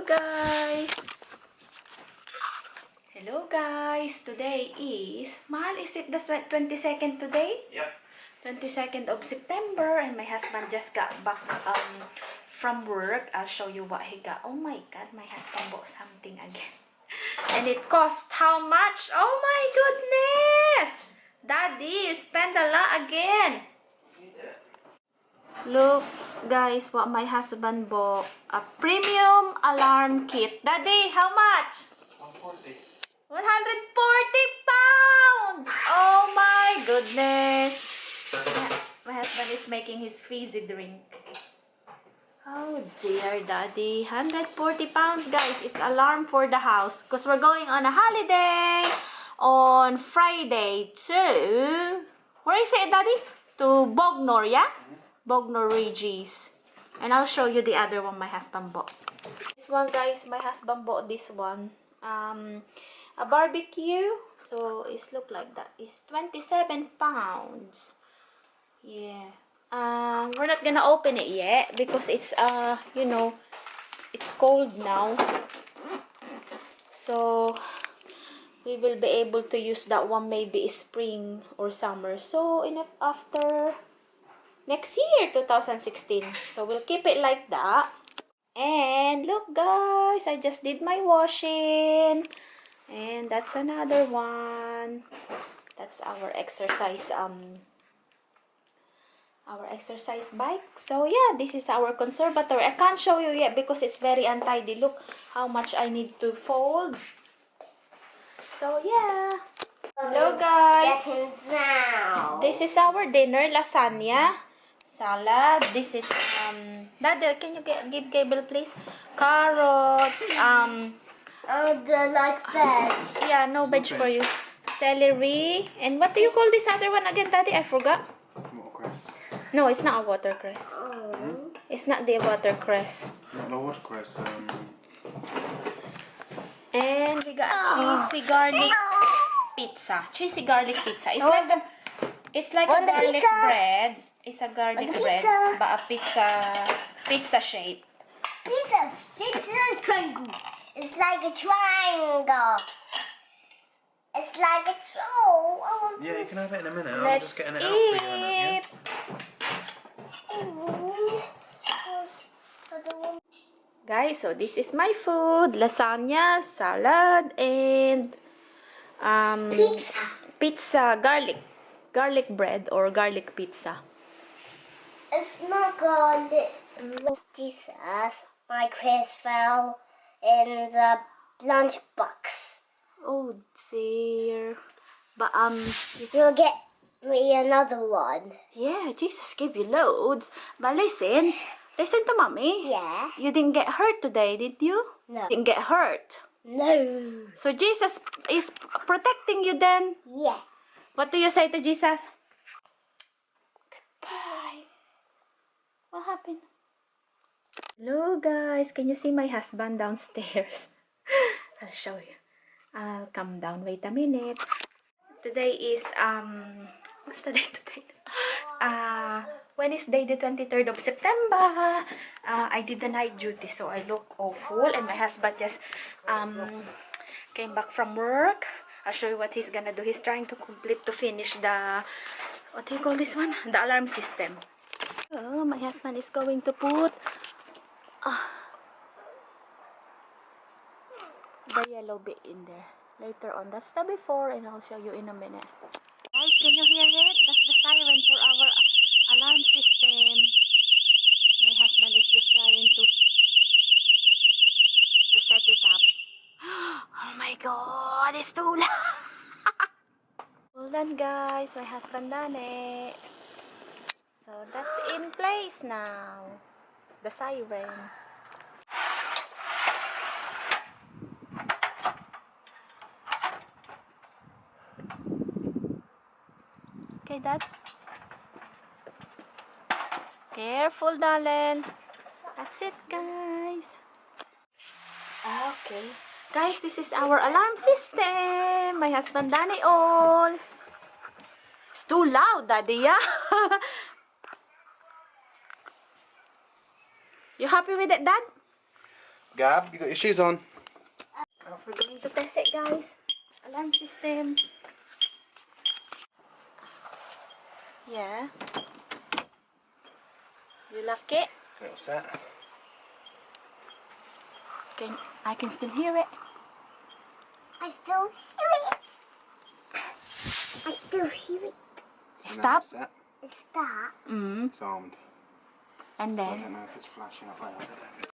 guys! Hello guys! Today is, Mahal, is it the 22nd today? Yep. 22nd of September, and my husband just got back from work. I'll show you what he got. Oh my god, my husband bought something again. And it cost how much? Oh my goodness! Daddy spent a lot again. Look, guys, what my husband bought. A premium alarm kit. Daddy, how much? 140. 140 pounds! Oh my goodness. My husband is making his fizzy drink. Oh dear, Daddy. 140 pounds, guys. It's alarm for the house. Because we're going on a holiday on Friday to... Where is it, Daddy? To Bognor, yeah? Bognor Regis. And I'll show you the other one my husband bought. This one, guys, my husband bought this one. A barbecue. So it's look like that. It's 27 pounds. Yeah. We're not gonna open it yet because it's you know, it's cold now. So we will be able to use that one maybe spring or summer. So after next year, 2016. So we'll keep it like that. And look guys, I just did my washing. And that's another one. That's our exercise bike. So yeah, this is our conservatory. I can't show you yet because it's very untidy. Look how much I need to fold. So yeah. Hello guys. Getting down. This is our dinner, lasagna, salad. This is Dad, can you give Gable please? Carrots, They're like veg. yeah, no veg for you. Celery, and what do you call this other one again, Daddy? I forgot. Watercress. No, it's not a watercress. Oh. It's not the watercress. Not the watercress. And we got cheesy garlic pizza. Cheesy garlic pizza. It's like a garlic pizza. bread. It's a garlic bread, pizza. but a pizza shape. Pizza. It's a triangle. It's like a triangle. It's like a troll. I want Yeah, you can have it in a minute. I'm Let's just getting it out for you. eat. Guys, so this is my food. Lasagna, salad, and pizza, garlic bread or garlic pizza. It's not garlic. Jesus, my quiz fell in the lunchbox. Oh dear. But You'll get me another one. yeah, Jesus gave you loads. But listen to mommy. Yeah. You didn't get hurt today, did you? No. Didn't get hurt. No. So Jesus is protecting you then. Yeah. What do you say to Jesus? Goodbye. What happened? Hello guys, can you see my husband downstairs? I'll show you. I'll come down. Wait a minute. Today is what's the day today? Wednesday the 23rd of September. I did the night duty, so I look awful, and my husband just came back from work. I'll show you what he's gonna do. He's trying to finish the, what do you call this one? The alarm system. Oh, my husband is going to put the yellow bit in there later on. That's the before, and I'll show you in a minute. Guys, can you hear it? That's the siren for our alarm system. My husband is just trying to set it up. Oh my god, it's too loud. Hold on guys, my husband done it. So that's in place now. The siren. Okay, Dad. Careful, darling. That's it, guys. Okay. Guys, this is our alarm system. My husband done it all. It's too loud, Daddy, yeah? You happy with it, Dad? Gab, you got your shoes on? We're going to test it, guys. Alarm system. Yeah. You lock it? Little set. I can still hear it. I still hear it. I still hear it. Stop. Set. It's that. Mm. It's armed. And I then don't know if it's flashing up. I don't know if it's